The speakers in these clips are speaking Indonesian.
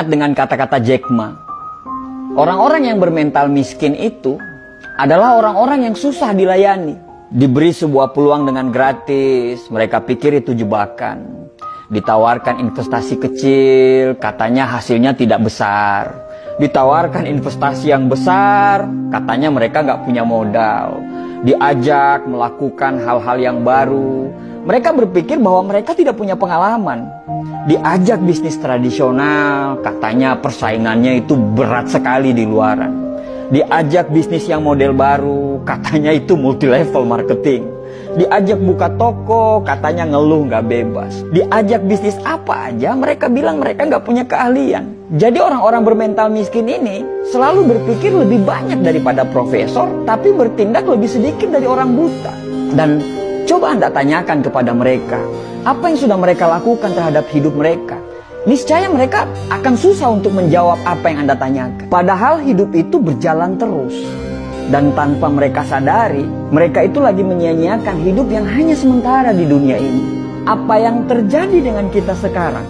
teringat dengan kata-kata Jack Ma. Orang-orang yang bermental miskin itu adalah orang-orang yang susah dilayani. Diberi sebuah peluang dengan gratis, mereka pikir itu jebakan. Ditawarkan investasi kecil, katanya hasilnya tidak besar. Ditawarkan investasi yang besar, katanya mereka nggak punya modal. Diajak melakukan hal-hal yang baru, mereka berpikir bahwa mereka tidak punya pengalaman. Diajak bisnis tradisional, katanya persaingannya itu berat sekali di luaran. Diajak bisnis yang model baru, katanya itu multi level marketing. Diajak buka toko, katanya ngeluh nggak bebas. Diajak bisnis apa aja, mereka bilang mereka nggak punya keahlian. Jadi orang-orang bermental miskin ini selalu berpikir lebih banyak daripada profesor, tapi bertindak lebih sedikit dari orang buta. Dan coba Anda tanyakan kepada mereka, apa yang sudah mereka lakukan terhadap hidup mereka? Niscaya mereka akan susah untuk menjawab apa yang Anda tanyakan. Padahal hidup itu berjalan terus. Dan tanpa mereka sadari, mereka itu lagi menyia-nyiakan hidup yang hanya sementara di dunia ini. Apa yang terjadi dengan kita sekarang?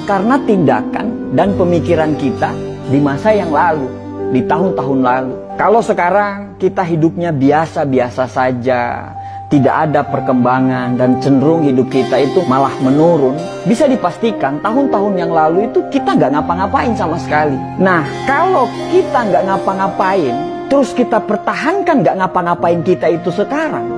Karena tindakan dan pemikiran kita di masa yang lalu, di tahun-tahun lalu. Kalau sekarang kita hidupnya biasa-biasa saja, tidak ada perkembangan dan cenderung hidup kita itu malah menurun, bisa dipastikan tahun-tahun yang lalu itu kita nggak ngapa-ngapain sama sekali. Nah, kalau kita nggak ngapa-ngapain, terus kita pertahankan nggak ngapa-ngapain kita itu sekarang,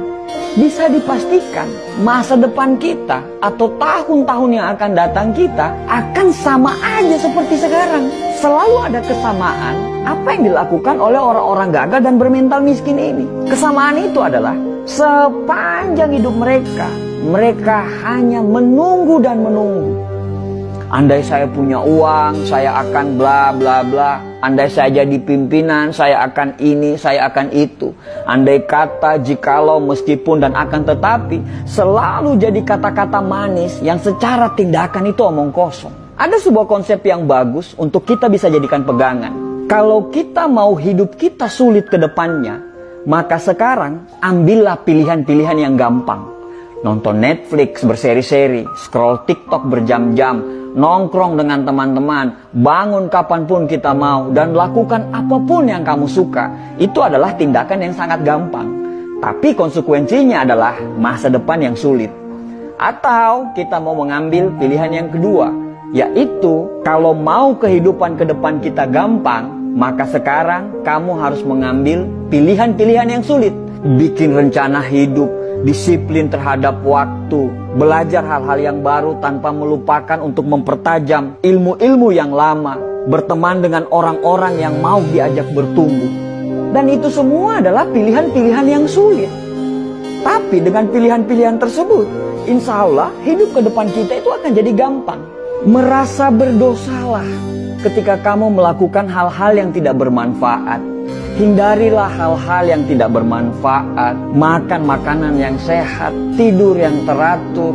bisa dipastikan masa depan kita atau tahun-tahun yang akan datang kita akan sama aja seperti sekarang. Selalu ada kesamaan apa yang dilakukan oleh orang-orang gagal dan bermental miskin ini. Kesamaan itu adalah sepanjang hidup mereka, mereka hanya menunggu dan menunggu. Andai saya punya uang, saya akan bla bla bla. Andai saya jadi pimpinan, saya akan ini, saya akan itu. Andai kata, jikalau, meskipun, dan akan tetapi, selalu jadi kata-kata manis yang secara tindakan itu omong kosong. Ada sebuah konsep yang bagus untuk kita bisa jadikan pegangan. Kalau kita mau hidup kita sulit ke depannya, maka sekarang ambillah pilihan-pilihan yang gampang. Nonton Netflix berseri-seri, scroll TikTok berjam-jam, nongkrong dengan teman-teman, bangun kapanpun kita mau, dan lakukan apapun yang kamu suka. Itu adalah tindakan yang sangat gampang. Tapi konsekuensinya adalah masa depan yang sulit. Atau kita mau mengambil pilihan yang kedua, yaitu kalau mau kehidupan ke depan kita gampang, maka sekarang kamu harus mengambil pilihan-pilihan yang sulit. Bikin rencana hidup, disiplin terhadap waktu, belajar hal-hal yang baru tanpa melupakan untuk mempertajam ilmu-ilmu yang lama, berteman dengan orang-orang yang mau diajak bertumbuh. Dan itu semua adalah pilihan-pilihan yang sulit. Tapi dengan pilihan-pilihan tersebut, insya Allah hidup ke depan kita itu akan jadi gampang. Merasa berdosalah ketika kamu melakukan hal-hal yang tidak bermanfaat. Hindarilah hal-hal yang tidak bermanfaat. Makan makanan yang sehat, tidur yang teratur.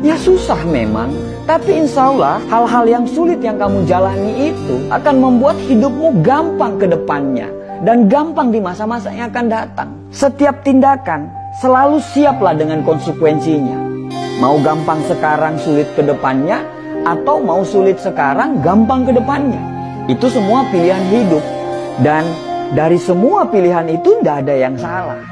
Ya susah memang, tapi insya Allah hal-hal yang sulit yang kamu jalani itu akan membuat hidupmu gampang ke depannya. Dan gampang di masa-masa yang akan datang. Setiap tindakan selalu siaplah dengan konsekuensinya. Mau gampang sekarang, sulit ke depannya, atau mau sulit sekarang, gampang ke depannya. Itu semua pilihan hidup. Dan dari semua pilihan itu tidak ada yang salah.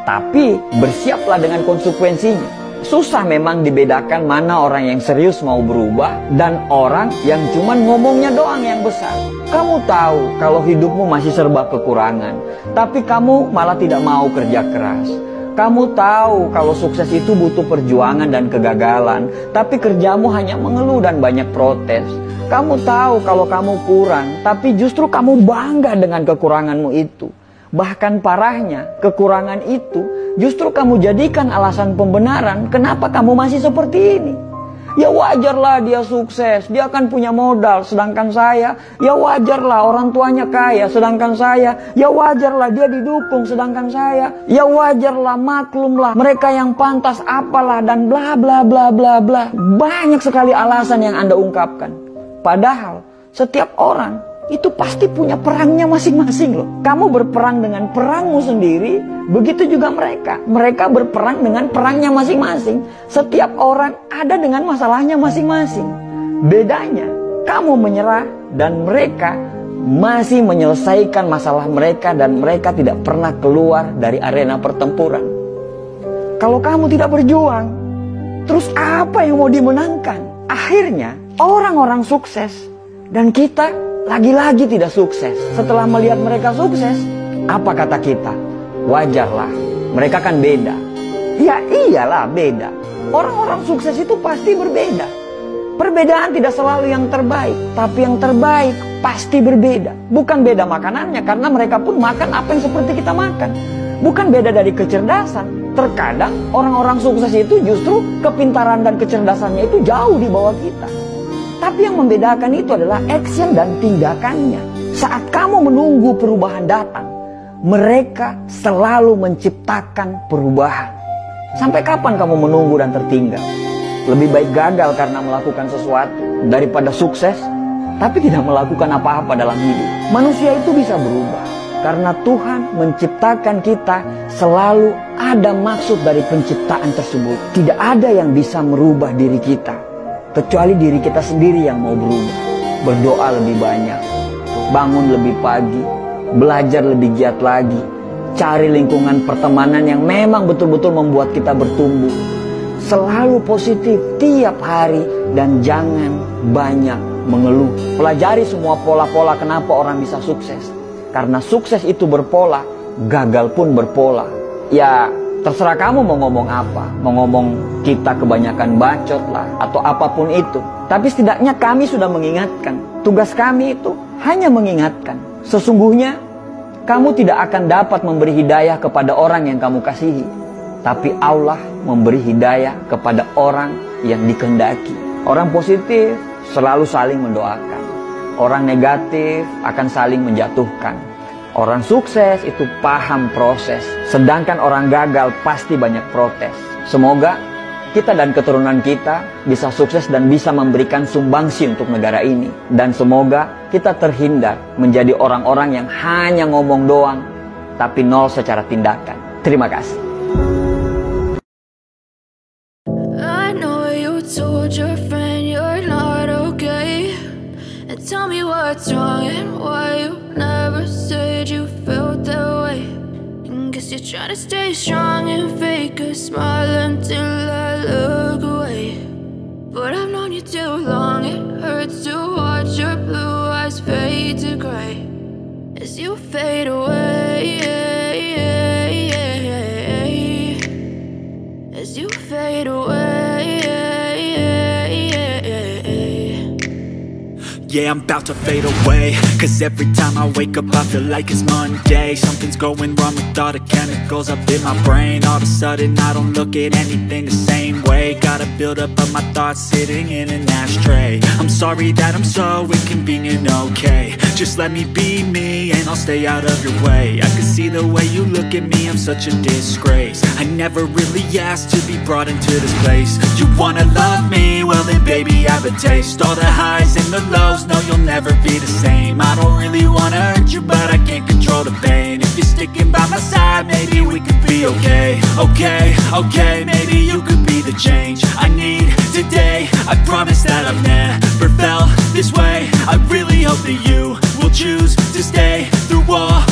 Tapi bersiaplah dengan konsekuensinya. Susah memang dibedakan mana orang yang serius mau berubah dan orang yang cuman ngomongnya doang yang besar. Kamu tahu kalau hidupmu masih serba kekurangan, tapi kamu malah tidak mau kerja keras. Kamu tahu kalau sukses itu butuh perjuangan dan kegagalan, tapi kerjamu hanya mengeluh dan banyak protes. Kamu tahu kalau kamu kurang, tapi justru kamu bangga dengan kekuranganmu itu. Bahkan parahnya, kekurangan itu justru kamu jadikan alasan pembenaran kenapa kamu masih seperti ini. Ya wajarlah dia sukses, dia akan punya modal, sedangkan saya, ya wajarlah orang tuanya kaya, sedangkan saya, ya wajarlah dia didukung, sedangkan saya, ya wajarlah, maklumlah, mereka yang pantas apalah, dan bla bla bla bla bla. Banyak sekali alasan yang Anda ungkapkan. Padahal setiap orang itu pasti punya perangnya masing-masing loh. Kamu berperang dengan perangmu sendiri, begitu juga mereka. Mereka berperang dengan perangnya masing-masing. Setiap orang ada dengan masalahnya masing-masing. Bedanya, kamu menyerah dan mereka masih menyelesaikan masalah mereka dan mereka tidak pernah keluar dari arena pertempuran. Kalau kamu tidak berjuang, terus apa yang mau dimenangkan? Akhirnya orang-orang sukses dan kita lagi-lagi tidak sukses. Setelah melihat mereka sukses, apa kata kita? Wajarlah, mereka kan beda. Ya iyalah beda. Orang-orang sukses itu pasti berbeda. Perbedaan tidak selalu yang terbaik, tapi yang terbaik pasti berbeda. Bukan beda makanannya, karena mereka pun makan apa yang seperti kita makan. Bukan beda dari kecerdasan. Terkadang orang-orang sukses itu justru kepintaran dan kecerdasannya itu jauh di bawah kita. Tapi yang membedakan itu adalah action dan tindakannya. Saat kamu menunggu perubahan datang, mereka selalu menciptakan perubahan. Sampai kapan kamu menunggu dan tertinggal? Lebih baik gagal karena melakukan sesuatu daripada sukses tapi tidak melakukan apa-apa dalam hidup. Manusia itu bisa berubah karena Tuhan menciptakan kita, selalu ada maksud dari penciptaan tersebut. Tidak ada yang bisa merubah diri kita kecuali diri kita sendiri yang mau berubah. Berdoa lebih banyak, bangun lebih pagi, belajar lebih giat lagi, cari lingkungan pertemanan yang memang betul-betul membuat kita bertumbuh. Selalu positif tiap hari dan jangan banyak mengeluh. Pelajari semua pola-pola kenapa orang bisa sukses. Karena sukses itu berpola, gagal pun berpola. Ya terserah kamu mau ngomong apa. Mau ngomong kita kebanyakan bacot lah atau apapun itu. Tapi setidaknya kami sudah mengingatkan. Tugas kami itu hanya mengingatkan. Sesungguhnya kamu tidak akan dapat memberi hidayah kepada orang yang kamu kasihi. Tapi Allah memberi hidayah kepada orang yang dikehendaki. Orang positif selalu saling mendoakan. Orang negatif akan saling menjatuhkan. Orang sukses itu paham proses. Sedangkan orang gagal pasti banyak protes. Semoga kita dan keturunan kita bisa sukses dan bisa memberikan sumbangsi untuk negara ini. Dan semoga kita terhindar menjadi orang-orang yang hanya ngomong doang, tapi nol secara tindakan. Terima kasih. Told your friend you're not okay, and tell me what's wrong and why you never said you felt that way. And guess you're trying to stay strong and fake a smile until I look away. But I've known you too long, it hurts to watch your blue eyes fade to gray as you fade away, as you fade away. Yeah, I'm about to fade away, cause every time I wake up I feel like it's Monday. Something's going wrong with all the chemicals up in my brain. All of a sudden I don't look at anything the same way. Gotta build up of my thoughts sitting in an ashtray. I'm sorry that I'm so inconvenient, okay. Just let me be me and I'll stay out of your way. I can see the way you look at me, I'm such a disgrace. I never really asked to be brought into this place. You wanna love me? Well then baby I have a taste. All the highs and the lows, no you'll never be the same. I don't really wanna hurt you but I can't control the pain. If you're sticking by my side maybe we could be okay. Okay, maybe you could be the change I need today. I promise that I've never felt this way. I really hope that you will choose to stay through all